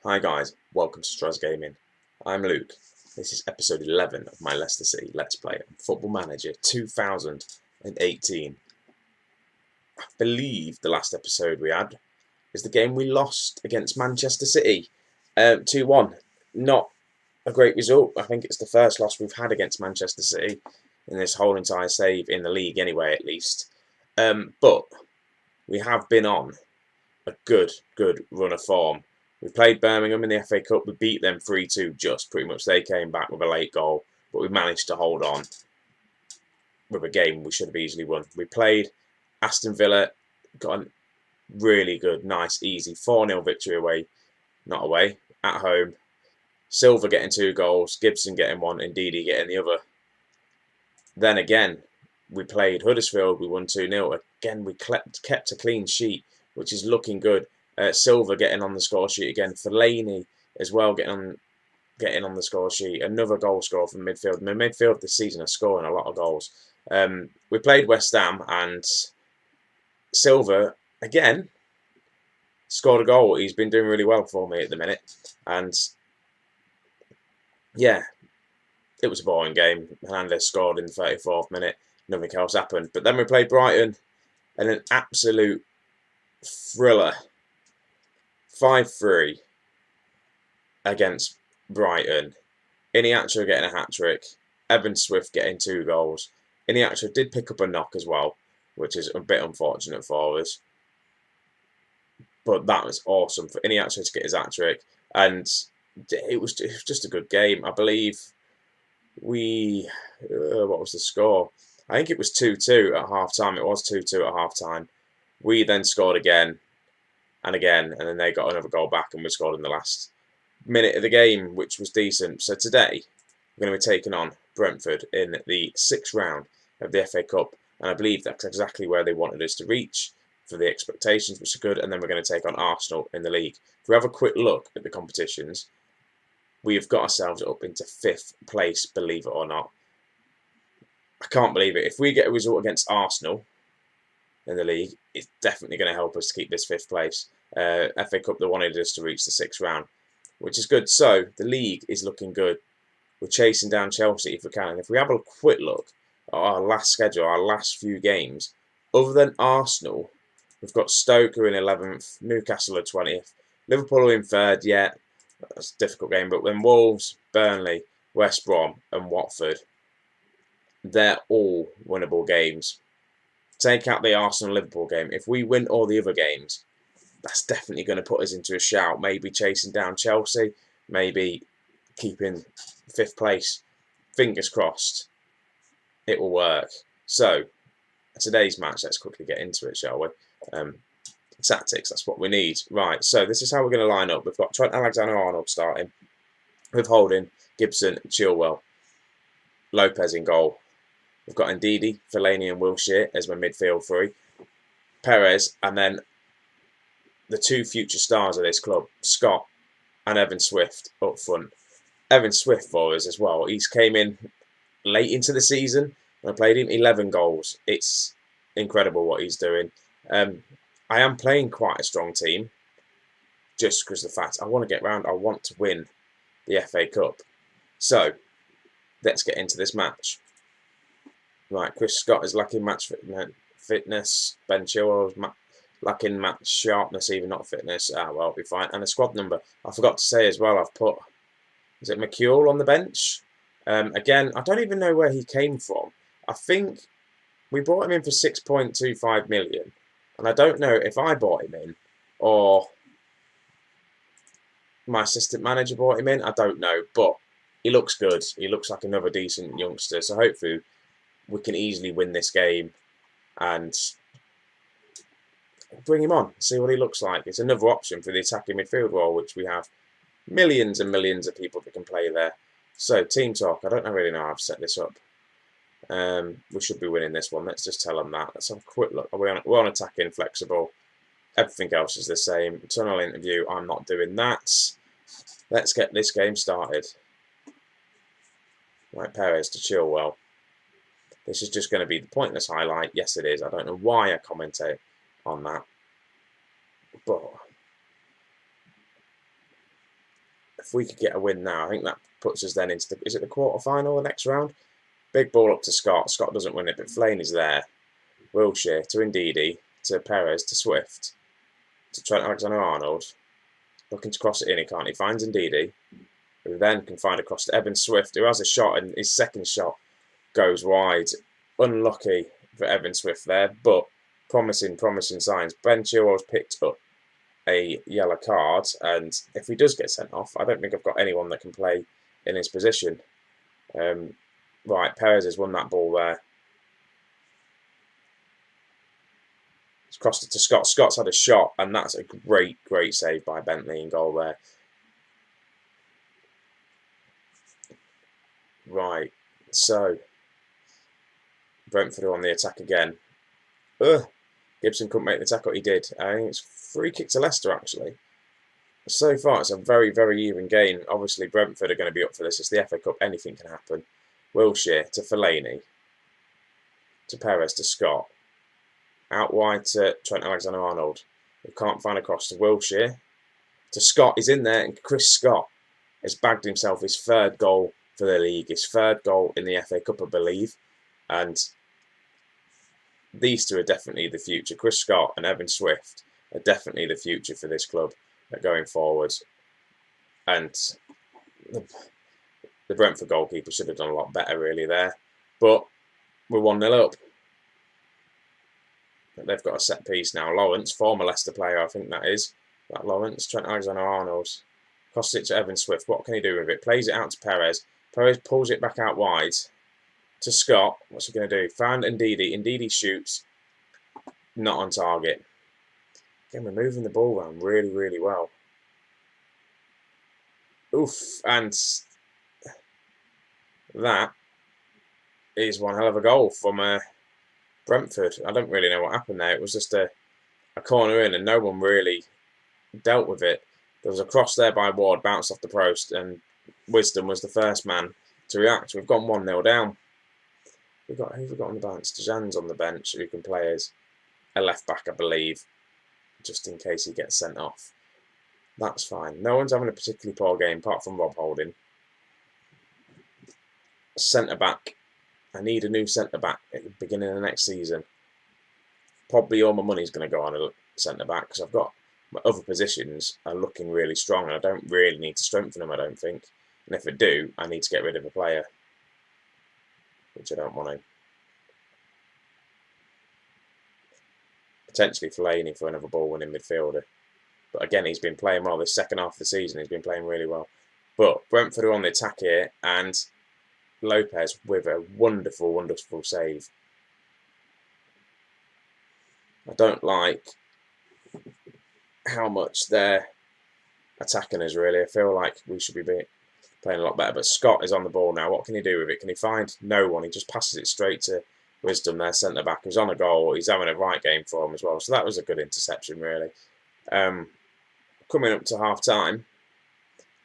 Hi guys, welcome to Struz Gaming. I'm Luke. This is episode 11 of my Leicester City Let's Play on Football Manager 2018. I believe the last episode we had is the game we lost against Manchester City. 2-1. Not a great result. I think it's the first loss we've had against Manchester City in this whole entire save in the league anyway, at least. But we have been on a good run of form. We played Birmingham in the FA Cup. We beat them 3-2 just pretty much. They came back with a late goal, but we managed to hold on with a game we should have easily won. We played Aston Villa, got a really good, nice, easy 4-0 victory away. Not away, at home. Silva getting 2 goals, Gibson getting 1, and Ndidi getting the other. Then again, we played Huddersfield. We won 2-0. Again, we kept a clean sheet, which is looking good. Silva getting on the score sheet again. Fellaini as well getting on the score sheet. Another goal scorer from midfield. My midfield this season are scoring a lot of goals. We played West Ham and Silva again scored a goal. He's been doing really well for me at the minute. And yeah, it was a boring game. Hernandez scored in the 34th minute. Nothing else happened. But then we played Brighton and an absolute thriller. 5-3 against Brighton. Iniacho getting a hat-trick. Evan Swift getting 2 goals. Iniacho did pick up a knock as well, which is a bit unfortunate for us. But that was awesome for Iniacho to get his hat-trick. And it was just a good game. I believe we... what was the score? I think it was 2-2 at half-time. It was 2-2 at half-time. We then scored again. And again, and then they got another goal back and we scored in the last minute of the game, which was decent. So today, we're going to be taking on Brentford in the 6th round of the FA Cup. And I believe that's exactly where they wanted us to reach for the expectations, which are good. And then we're going to take on Arsenal in the league. If we have a quick look at the competitions, we have got ourselves up into 5th place, believe it or not. I can't believe it. If we get a result against Arsenal in the league, it's definitely going to help us to keep this 5th place. FA Cup, they wanted us to reach the 6th round, which is good. So the league is looking good. We're chasing down Chelsea if we can. And if we have a quick look at our last schedule, our last few games, other than Arsenal, we've got Stoke in 11th, Newcastle at 20th, Liverpool are in 3rd. Yeah, that's a difficult game. But then Wolves, Burnley, West Brom, and Watford, they're all winnable games. Take out the Arsenal-Liverpool game. If we win all the other games, that's definitely going to put us into a shout. Maybe chasing down Chelsea. Maybe keeping 5th place. Fingers crossed. It will work. So, today's match, let's quickly get into it, shall we? Tactics, that's what we need. Right, so this is how we're going to line up. We've got Trent Alexander-Arnold starting. With Holding, Gibson, Chilwell. Lopez in goal. We've got Ndidi, Fellaini and Wilshere as my midfield 3. Perez, and then the 2 future stars of this club, Scott and Evan Swift up front. Evan Swift for us as well. He's came in late into the season and I played him 11 goals. It's incredible what he's doing. I am playing quite a strong team just because of the fact I want to get round. I want to win the FA Cup. So, let's get into this match. Right, Chris Scott is lacking match fitness. Ben Chilwell's lacking match sharpness, even not fitness. Well, I'll be fine. And a squad number. I forgot to say as well, I've put, is it McCule on the bench? Again, I don't even know where he came from. I think we brought him in for 6.25 million. And I don't know if I bought him in or my assistant manager brought him in. I don't know, but he looks good. He looks like another decent youngster. So hopefully we can easily win this game and bring him on, see what he looks like. It's another option for the attacking midfield role, which we have millions and millions of people that can play there. So, team talk. I don't really know how I've set this up. We should be winning this one. Let's just tell them that. Let's have a quick look. We're on attacking, flexible. Everything else is the same. Tunnel interview, I'm not doing that. Let's get this game started. Right, Perez to Chilwell. This is just going to be the pointless highlight. Yes, it is. I don't know why I commentate on that. But if we could get a win now, I think that puts us then into the, is it the quarter-final, the next round? Big ball up to Scott. Scott doesn't win it, but Fellaini's there. Wilshere to Ndidi, to Perez, to Swift, to Trent Alexander-Arnold. Looking to cross it in, he can't. He finds Ndidi, who then can find across to Evan Swift, who has a shot, and his second shot goes wide. Unlucky for Evan Swift there, but promising signs. Ben Chilwell's picked up a yellow card, and if he does get sent off, I don't think I've got anyone that can play in his position. Right, Perez has won that ball there. He's crossed it to Scott. Scott's had a shot, and that's a great save by Bentley in goal there. Right, so Brentford are on the attack again. Gibson couldn't make the tackle. He did. I think it's free kick to Leicester, actually. So far, it's a very even game. Obviously, Brentford are going to be up for this. It's the FA Cup. Anything can happen. Wilshere to Fellaini. To Perez to Scott. Out wide to Trent Alexander-Arnold. Who can't find a cross to Wilshere. To Scott. He's in there. And Chris Scott has bagged himself his third goal for the league. His third goal in the FA Cup, I believe. And these two are definitely the future. Chris Scott and Evan Swift are definitely the future for this club going forward. And the Brentford goalkeeper should have done a lot better really there. But we're 1-0 up. They've got a set piece now. Lawrence, former Leicester player, I think that is. That Lawrence, Trent Alexander-Arnold. Crosses it to Evan Swift. What can he do with it? Plays it out to Perez. Perez pulls it back out wide. To Scott. What's he going to do? Found Ndidi. Ndidi shoots. Not on target. Again, we're moving the ball around really well. Oof. And that is one hell of a goal from Brentford. I don't really know what happened there. It was just a corner in and no one really dealt with it. There was a cross there by Ward, bounced off the post, and Wisdom was the first man to react. We've gone 1-0 down. Who have we got on the bench? Dejan's on the bench, who can play as a left back, I believe, just in case he gets sent off. That's fine. No one's having a particularly poor game, apart from Rob Holding. Centre back. I need a new centre back at the beginning of the next season. Probably all my money's going to go on a centre back because I've got my other positions are looking really strong, and I don't really need to strengthen them, I don't think. And if I do, I need to get rid of a player, which I don't want to. Potentially Fellaini for another ball-winning midfielder. But again, he's been playing well. This second half of the season, he's been playing really well. But Brentford are on the attack here, and Lopez with a wonderful save. I don't like how much they're attacking us, really. I feel like we should be playing a lot better. But Scott is on the ball now. What can he do with it? Can he find no one? He just passes it straight to Wisdom, their centre-back, who's on a goal. He's having a right game for him as well. So that was a good interception, really. Coming up to half-time,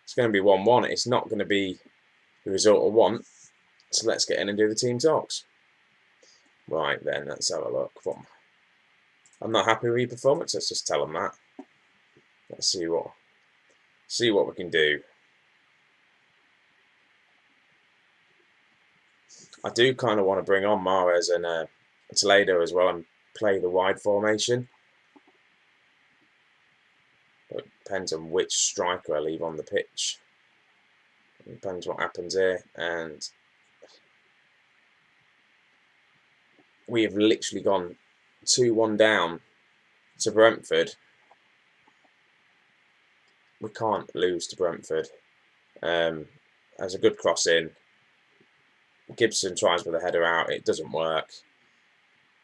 it's going to be 1-1. It's not going to be the result I want. So let's get in and do the team talks. Right then, let's have a look. I'm not happy with your performance. Let's just tell them that. Let's see what we can do. I do kind of want to bring on Mahrez and Toledo as well and play the wide formation. But it depends on which striker I leave on the pitch. It depends what happens here. And we have literally gone 2-1 down to Brentford. We can't lose to Brentford. There's a good cross in. Gibson tries with a header out. It doesn't work.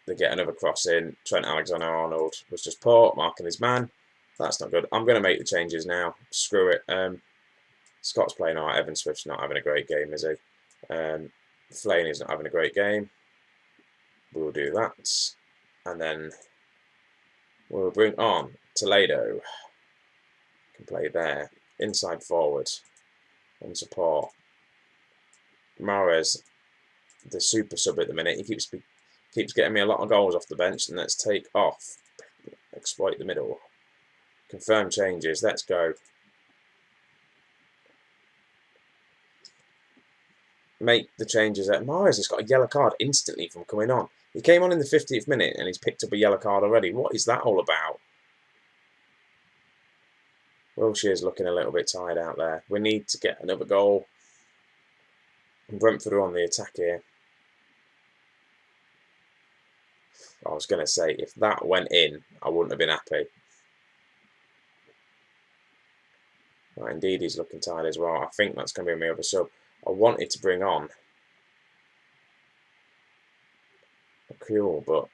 They get another cross in. Trent Alexander-Arnold was just poor, marking his man. That's not good. I'm going to make the changes now. Screw it. Scott's playing alright. Evan Swift's not having a great game, is he? Fellaini's not having a great game. We'll do that. And then we'll bring on Toledo. Can play there. Inside forward. On support. Mahrez, the super sub at the minute. He keeps getting me a lot of goals off the bench. And let's take off. Exploit the middle. Confirm changes. Let's go. make the changes. Mahrez has got a yellow card instantly from coming on. He came on in the 50th minute and he's picked up a yellow card already. What is that all about? Wilshire's looking a little bit tired out there. We need to get another goal. Brentford are on the attack here. I was going to say, if that went in, I wouldn't have been happy. Right, indeed, he's looking tired as well. I think that's going to be my other sub. I wanted to bring on Cool, but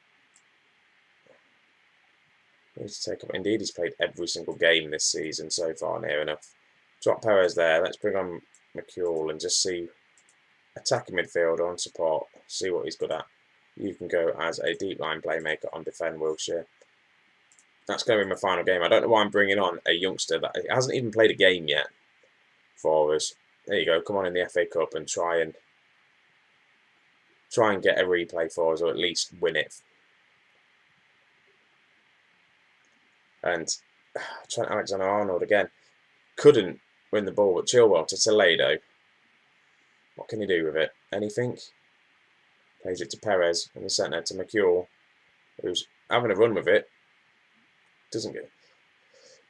I need to take up. Indeed, he's played every single game this season so far, near enough. Drop Perez there. Let's bring on McCule and just see attacking midfielder on support. See what he's good at. You can go as a deep line playmaker on defend Wilshere. That's going to be my final game. I don't know why I'm bringing on a youngster that hasn't even played a game yet for us. There you go. Come on in the FA Cup and try and get a replay for us, or at least win it. And Trent Alexander-Arnold again couldn't win the ball, but Chilwell to Toledo. What can he do with it? Anything? Plays it to Perez in the centre to McCule, who's having a run with it. Doesn't get.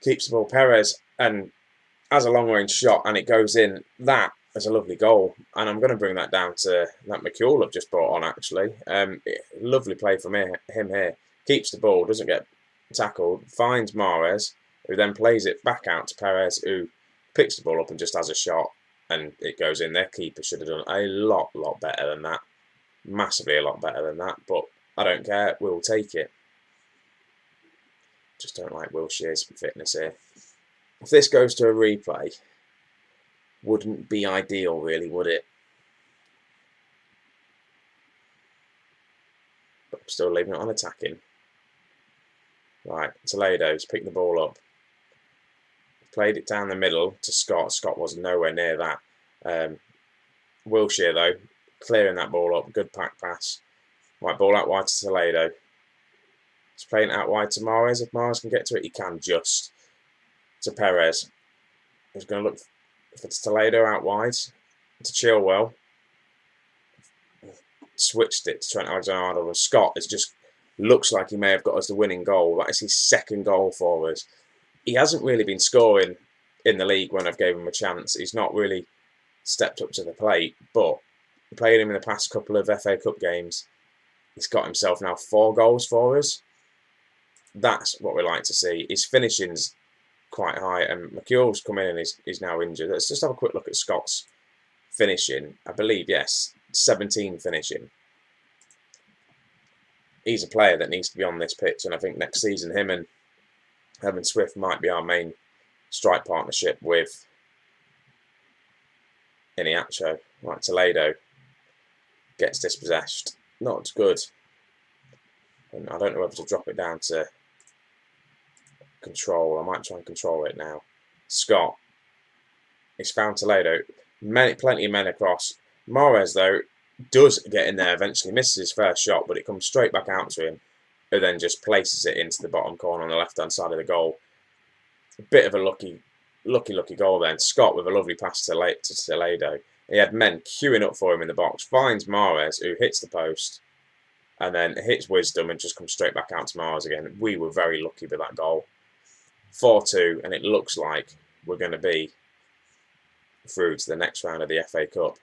Keeps the ball. Perez and has a long range shot and it goes in. That is a lovely goal, and I'm going to bring that down to that McCule I've just brought on. Actually, lovely play from him here. Keeps the ball, doesn't get tackled, finds Mahrez, who then plays it back out to Perez, who picks the ball up and just has a shot, and it goes in. Their keeper should have done a lot better than that. Massively a lot better than that, but I don't care. We'll take it. Just don't like Wilshire's fitness here. If this goes to a replay, wouldn't be ideal, really, would it? But I'm still leaving it on attacking. Right, Toledo's picked the ball up. Played it down the middle to Scott. Scott was nowhere near that. Wilshere, though, clearing that ball up. Good pack pass. Right, ball out wide to Toledo. He's playing it out wide to Mahrez. If Mahrez can get to it, he can just. To Perez. He's going to look for Toledo out wide. To Chilwell. Switched it to Trent Alexander-Arnold. And Scott is just looks like he may have got us the winning goal. That is his second goal for us. He hasn't really been scoring in the league when I've gave him a chance. He's not really stepped up to the plate, but playing him in the past couple of FA Cup games, he's got himself now 4 goals for us. That's what we like to see. His finishing's quite high, and McCule's come in and is now injured. Let's just have a quick look at Scott's finishing. I believe, yes, 17 finishing. He's a player that needs to be on this pitch, and I think next season him and Evan Swift might be our main strike partnership with Iniacho. Right, Toledo gets dispossessed. Not good. And I don't know whether to drop it down to control. I might try and control it now. Scott. He's found Toledo. Plenty of men across. Mahrez, though, does get in there eventually. Misses his first shot, but it comes straight back out to him, who then just places it into the bottom corner on the left-hand side of the goal. A bit of a lucky goal then. Scott with a lovely pass to Toledo. He had men queuing up for him in the box. Finds Mahrez, who hits the post, and then hits Wisdom and just comes straight back out to Mahrez again. We were very lucky with that goal. 4-2, and it looks like we're going to be through to the next round of the FA Cup.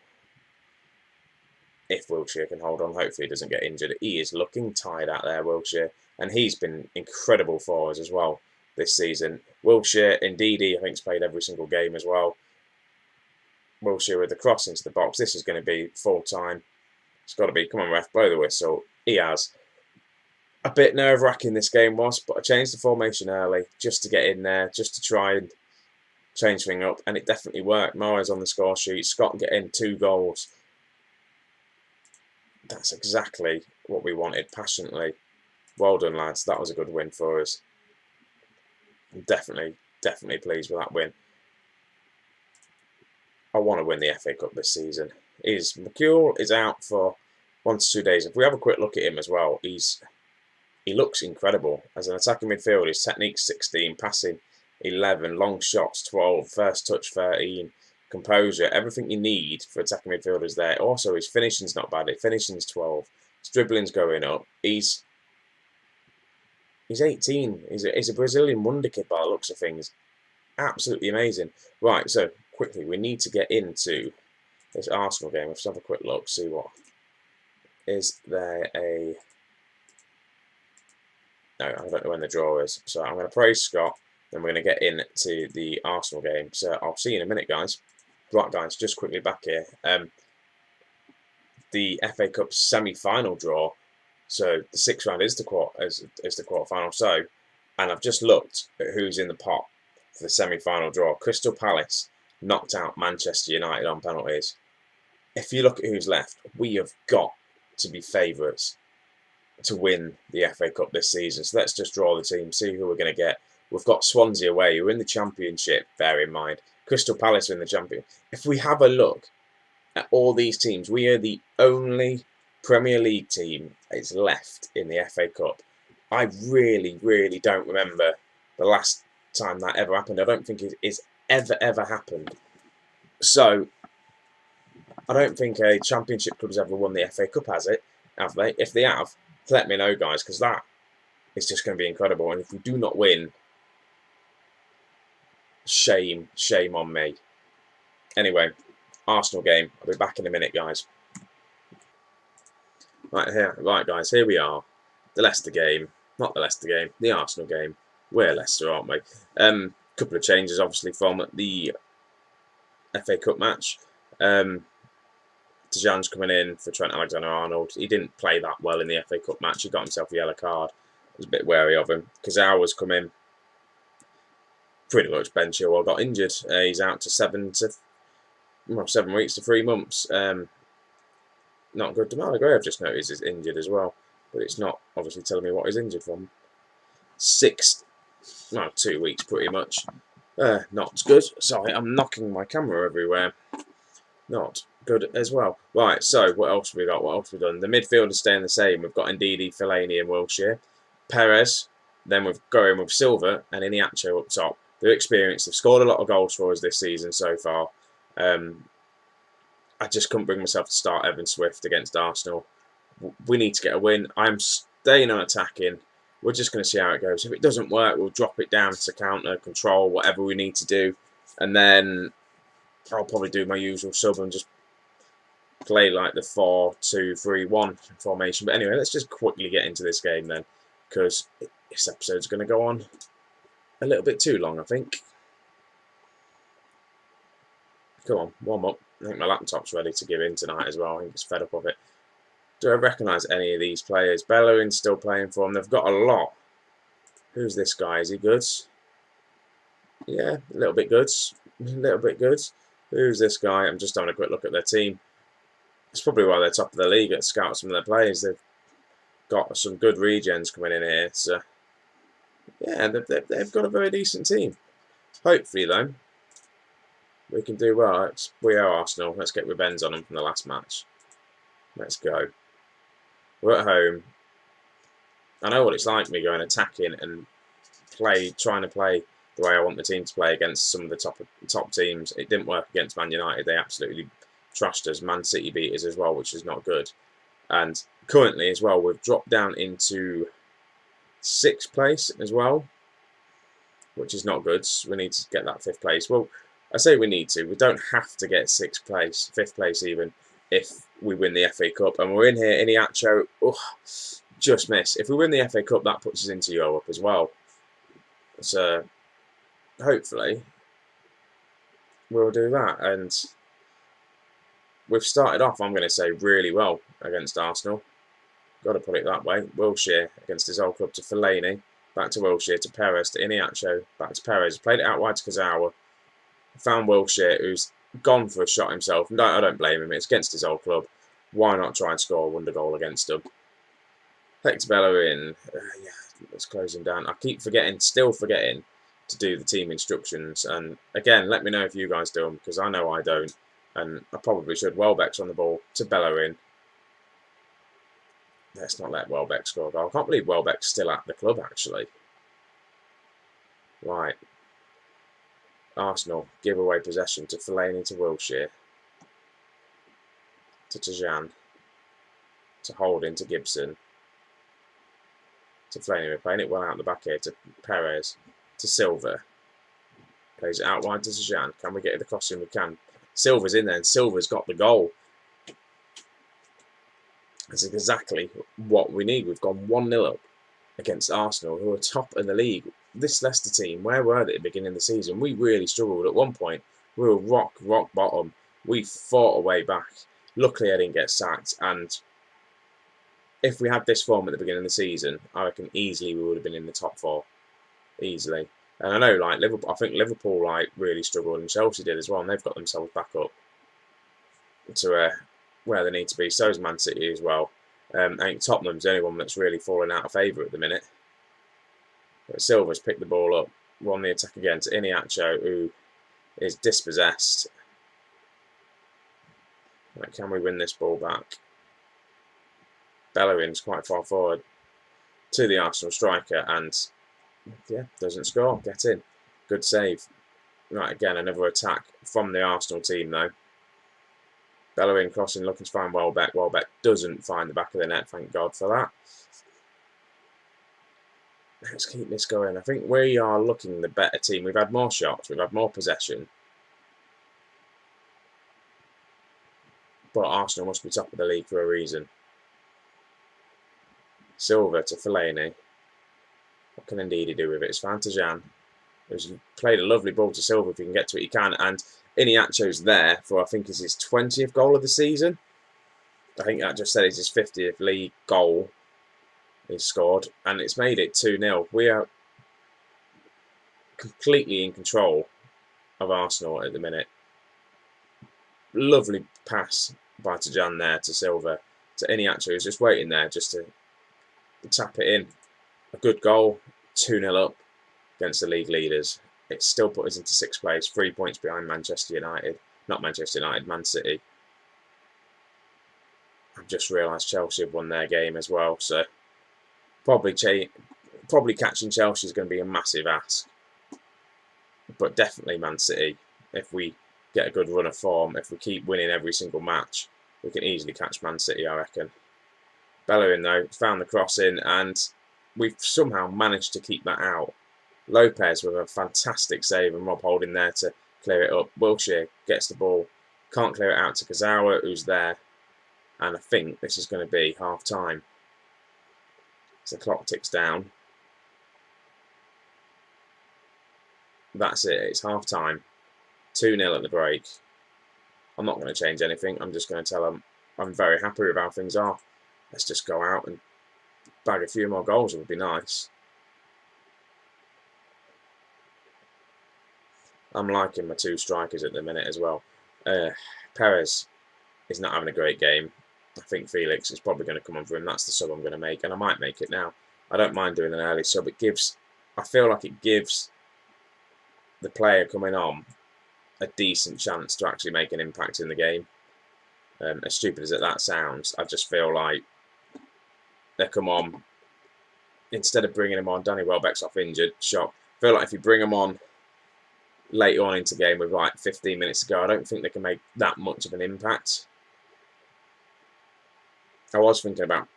If Wilshere can hold on, hopefully he doesn't get injured. He is looking tired out there, Wilshere, and he's been incredible for us as well this season. Wilshere, indeed, I think, has played every single game as well. Wilshere with the cross into the box. This is going to be full time. It's got to be. Come on, ref, blow the whistle. He has. A bit nerve-wracking this game was, but I changed the formation early just to get in there, just to try and change things up, and it definitely worked. Mahrez on the score sheet. Scott getting 2 goals. That's exactly what we wanted, passionately. Well done, lads. That was a good win for us. I'm definitely pleased with that win. I want to win the FA Cup this season. McCule is out for 1 to 2 days. If we have a quick look at him as well, he looks incredible. As an attacking midfielder, his technique 16, passing 11, long shots 12, first touch 13. composure, everything you need for attacking midfielders there. Also, his finishing's not bad. His finishing's 12. His dribbling's going up. He's 18. He's a Brazilian wonder kid by the looks of things. Absolutely amazing. Right, so quickly, we need to get into this Arsenal game. Let's have a quick look, see what. Is there a... No, I don't know when the draw is. So I'm going to praise Scott, then we're going to get into the Arsenal game. So I'll see you in a minute, guys. Right, guys, just quickly back here. The FA Cup semi-final draw. So the sixth round is the quarter-final. So, and I've just looked at who's in the pot for the semi-final draw. Crystal Palace knocked out Manchester United on penalties. If you look at who's left, we have got to be favourites to win the FA Cup this season. So let's just draw the team, see who we're going to get. We've got Swansea away, who are in the Championship, bear in mind. Crystal Palace are in the Championship. If we have a look at all these teams, we are the only Premier League team that is left in the FA Cup. I really, really don't remember the last time that ever happened. I don't think it's ever happened. So, I don't think a Championship club's ever won the FA Cup, has it? Have they? If they have, let me know, guys, because that is just going to be incredible. And if we do not win, shame on me. Anyway, Arsenal game. I'll be back in a minute, guys. Right, guys, here we are. The Leicester game. Not the Leicester game, the Arsenal game. We're Leicester, aren't we? Couple of changes, obviously, from the FA Cup match. Dejan's coming in for Trent Alexander-Arnold. He didn't play that well in the FA Cup match. He got himself a yellow card. I was a bit wary of him. Kazawa's come in. Pretty much Ben Chilwell got injured. He's out to 7 weeks to 3 months. Not good. Damara Gray, I've just noticed, is injured as well. But it's not obviously telling me what he's injured from. 2 weeks pretty much. Not good. Sorry, I'm knocking my camera everywhere. Not good as well. Right, so what else have we got? What else have we done? The midfield is staying the same. We've got Ndidi, Fellaini and Wilshere. Perez. Then we're going with Silva and Iniacho up top. They're experienced. They've scored a lot of goals for us this season so far. I just couldn't bring myself to start Evan Swift against Arsenal. We need to get a win. I'm staying on attacking. We're just going to see how it goes. If it doesn't work, we'll drop it down to counter, control, whatever we need to do. And then I'll probably do my usual sub and just play like the 4-2-3-1 formation. But anyway, let's just quickly get into this game then, because this episode's going to go on a little bit too long, I think. Come on, warm up. I think my laptop's ready to give in tonight as well. I think it's fed up of it. Do I recognise any of these players? Bellerin's still playing for them. They've got a lot. Who's this guy? Is he good? Yeah, a little bit good. A little bit good. Who's this guy? I'm just having a quick look at their team. It's probably why they're top of the league at scout some of their players. They've got some good regens coming in here. So, yeah, they've got a very decent team. Hopefully, though, we can do well. We are Arsenal. Let's get revenge on them from the last match. Let's go. We're at home. I know what it's like, me going attacking and trying to play the way I want the team to play against some of the top teams. It didn't work against Man United. They absolutely trashed us. Man City beat us as well, which is not good. And currently as well, we've dropped down into 6th place as well, which is not good. We need to get that 5th place. Well, I say we need to. We don't have to get 6th place, 5th place even, if we win the FA Cup. And we're in here, Iniacho, just miss. If we win the FA Cup, that puts us into Europe as well. So, hopefully, we'll do that. And we've started off, I'm going to say, really well against Arsenal. Got to put it that way. Wilshere against his old club to Fellaini. Back to Wilshere, to Perez, to Iniacho. Back to Perez. Played it out wide to Kazawa. Found Wilshere, who's gone for a shot himself. And I don't blame him. It's against his old club. Why not try and score a wonder goal against them? Hector Bellerin. Yeah, let's close him down. I keep still forgetting to do the team instructions. And again, let me know if you guys do them, because I know I don't. And I probably should. Welbeck's on the ball to Bellerin. Let's not let Welbeck score a goal. I can't believe Welbeck's still at the club, actually. Right. Arsenal give away possession to Fellaini, to Wilshere, to Tajan, to Holding, to Gibson, to Fellaini. We're playing it well out the back here, to Perez, to Silva. Plays it out wide to Tajan. Can we get the crossing? We can. Silva's in there, and Silva's got the goal. That's exactly what we need. We've gone 1-0 up against Arsenal, who are top in the league. This Leicester team, where were they at the beginning of the season? We really struggled. At one point, we were rock bottom. We fought our way back. Luckily, I didn't get sacked. And if we had this form at the beginning of the season, I reckon easily we would have been in the top 4. Easily. And I know, like, Liverpool, I think Liverpool, like, really struggled, and Chelsea did as well, and they've got themselves back up to where they need to be. So is Man City as well. I think Tottenham's the only one that's really fallen out of favour at the minute. But Silva's picked the ball up, won the attack again to Iheanacho, who is dispossessed. Right, can we win this ball back? Bellerin's quite far forward to the Arsenal striker, and yeah, doesn't score. Get in. Good save. Right, again, another attack from the Arsenal team, though. Bellerin crossing, looking to find Welbeck. Welbeck doesn't find the back of the net, thank God for that. Let's keep this going. I think we are looking the better team. We've had more shots, we've had more possession. But Arsenal must be top of the league for a reason. Silva to Fellaini. What can Ndidi do with it? It's found to Jan, who's played a lovely ball to Silva. If he can get to it, he can. And Iheanacho's there for, I think, is his 20th goal of the season. I think that just said it's his 50th league goal he's scored. And it's made it 2-0. We are completely in control of Arsenal at the minute. Lovely pass by Tajan there to Silva. To Iheanacho, who's just waiting there just to tap it in. A good goal. 2-0 up against the league leaders. It's still put us into 6th place, 3 points behind Manchester United. Not Manchester United, Man City. I've just realised Chelsea have won their game as well, so probably catching Chelsea is going to be a massive ask. But definitely Man City, if we get a good run of form, if we keep winning every single match, we can easily catch Man City, I reckon. Bellerin, though, found the crossing, and we've somehow managed to keep that out. Lopez with a fantastic save, and Rob Holding there to clear it up. Wilshere gets the ball, can't clear it out to Kazawa, who's there, and I think this is going to be half time. So the clock ticks down. That's it, it's half time. 2-0 at the break. I'm not going to change anything, I'm just going to tell them I'm very happy with how things are. Let's just go out and bag a few more goals, it would be nice. I'm liking my 2 strikers at the minute as well. Perez is not having a great game. I think Felix is probably going to come on for him. That's the sub I'm going to make, and I might make it now. I don't mind doing an early sub. I feel like it gives the player coming on a decent chance to actually make an impact in the game. As stupid as that sounds, I just feel like they come on, instead of bringing him on, Danny Welbeck's off injured, shot. I feel like if you bring him on later on into the game with like 15 minutes to go, I don't think they can make that much of an impact. I was thinking about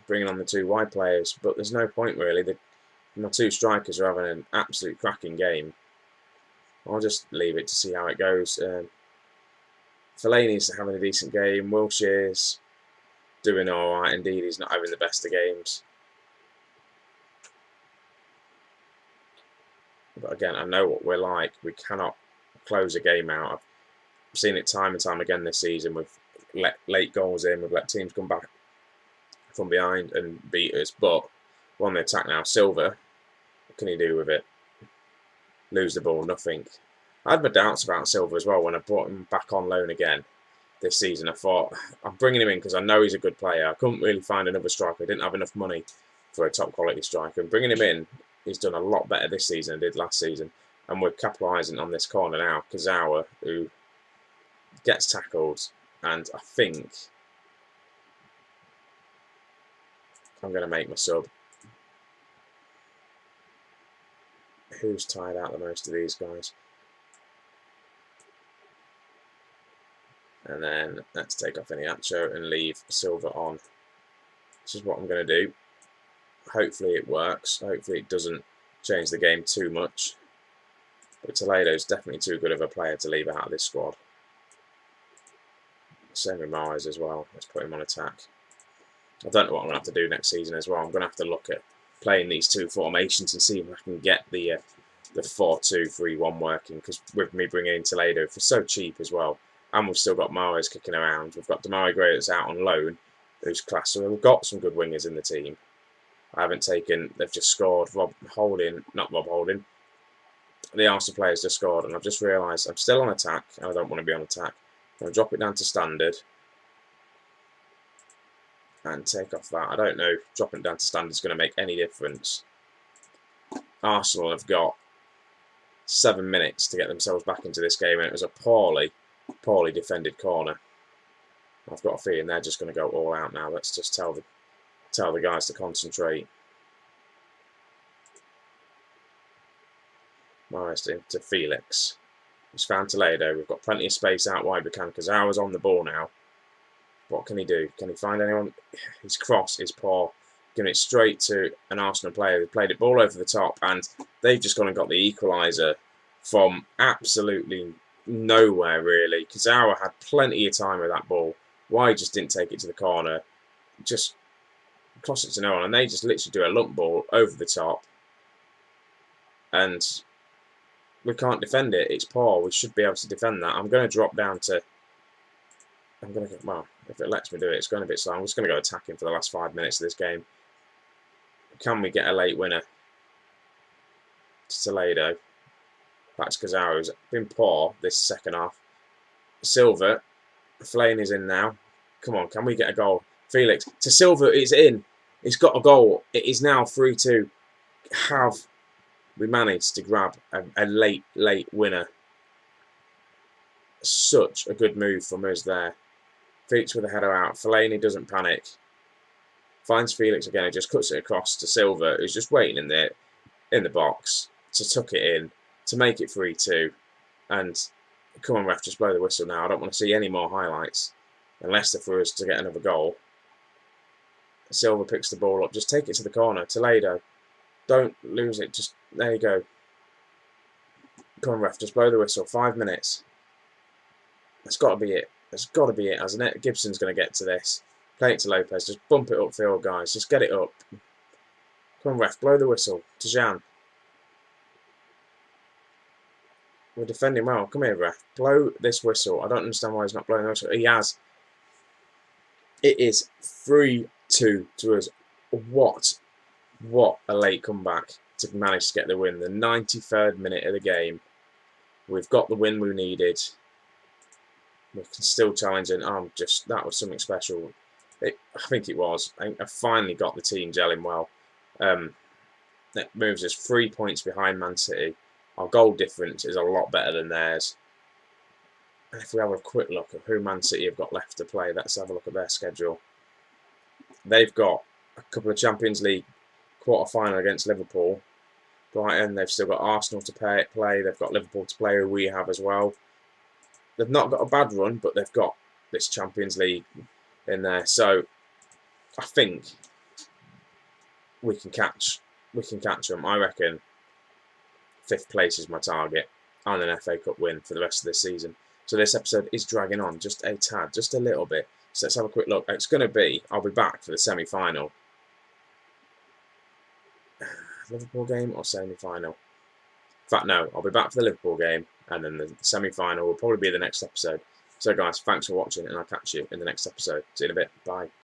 bringing on the 2 wide players, but there's no point really. My 2 strikers are having an absolute cracking game. I'll just leave it to see how it goes. Fellaini's having a decent game. Wilshere's doing alright. Indeed, he's not having the best of games. But again, I know what we're like. We cannot close a game out. I've seen it time and time again this season. We've let late goals in. We've let teams come back from behind and beat us. But we're on the attack now. Silva, what can he do with it? Lose the ball, nothing. I had my doubts about Silva as well when I brought him back on loan again this season. I thought, I'm bringing him in because I know he's a good player. I couldn't really find another striker. I didn't have enough money for a top quality striker. And bringing him in, he's done a lot better this season than he did last season. And we're capitalising on this corner now. Kazawa, who gets tackled. And I think I'm going to make my sub. Who's tired out the most of these guys? And then let's take off Iheanacho and leave Silva on. This is what I'm going to do. Hopefully it works. Hopefully it doesn't change the game too much. But Toledo's definitely too good of a player to leave out of this squad. Same with Mars as well. Let's put him on attack. I don't know what I'm going to have to do next season as well. I'm going to have to look at playing these two formations and see if I can get the 4-2-3-1 working. Because with me bringing in Toledo for so cheap as well, and we've still got Mahrez kicking around. We've got Demarai Gray that's out on loan, who's class. So we've got some good wingers in the team. I haven't taken. They've just scored. Rob Holding, not Rob Holding. The Arsenal players just scored, and I've just realised I'm still on attack, and I don't want to be on attack. I'm going to drop it down to standard and take off that. I don't know if dropping it down to standard is going to make any difference. Arsenal have got 7 minutes to get themselves back into this game, and it was a poorly defended corner. I've got a feeling they're just going to go all out now. Let's just tell the guys to concentrate. Mahrez to Felix. He's found Toledo. We've got plenty of space out wide. We can because Auer's on the ball now. What can he do? Can he find anyone? His cross is poor. Giving it straight to an Arsenal player who played it ball over the top, and they've just gone and got the equaliser from absolutely nowhere, really. Because Auer had plenty of time with that ball. Why just didn't take it to the corner? Just cross it to no one, and they just literally do a lump ball over the top. And we can't defend it. It's poor. We should be able to defend that. I'm going to drop down to... well, if it lets me do it, it's going a bit slow. I'm just going to go attacking for the last 5 minutes of this game. Can we get a late winner? Toledo. That's because Auer's been poor this second half. Silva. Fellaini's in now. Come on, can we get a goal? Felix. To Silva, it's in. He's got a goal. It is now 3-2. Have we managed to grab a late winner? Such a good move from us there. Felix with a header out. Fellaini doesn't panic. Finds Felix again and just cuts it across to Silva, who's just waiting in the box to tuck it in, to make it 3-2. And come on, ref, just blow the whistle now. I don't want to see any more highlights. And Leicester for us to get another goal. Silva picks the ball up. Just take it to the corner. Toledo. Don't lose it. Just, there you go. Come on, ref, just blow the whistle. 5 minutes. That's got to be it. That's got to be it, hasn't it? Gibson's going to get to this. Play it to Lopez. Just bump it upfield, guys. Just get it up. Come on, ref. Blow the whistle. To Jan. We're defending well. Come here, ref. Blow this whistle. I don't understand why he's not blowing the whistle. He has. It is 3-2 to us. What a late comeback to manage to get the win. The 93rd minute of the game. We've got the win we needed. We can still challenge it. That was something special. I think it was. I finally got the team gelling well. That moves us 3 points behind Man City. Our goal difference is a lot better than theirs. And if we have a quick look at who Man City have got left to play, let's have a look at their schedule. They've got a couple of Champions League quarter-final against Liverpool. Brighton, they've still got Arsenal to play. They've got Liverpool to play, who we have as well. They've not got a bad run, but they've got this Champions League in there. So I think we can catch them. I reckon 5th place is my target and an FA Cup win for the rest of this season. So this episode is dragging on just a tad, just a little bit. So let's have a quick look. It's going to be, I'll be back for the semi-final. Liverpool game or semi-final? In fact, no, I'll be back for the Liverpool game, and then the semi-final will probably be the next episode. So guys, thanks for watching, and I'll catch you in the next episode. See you in a bit. Bye.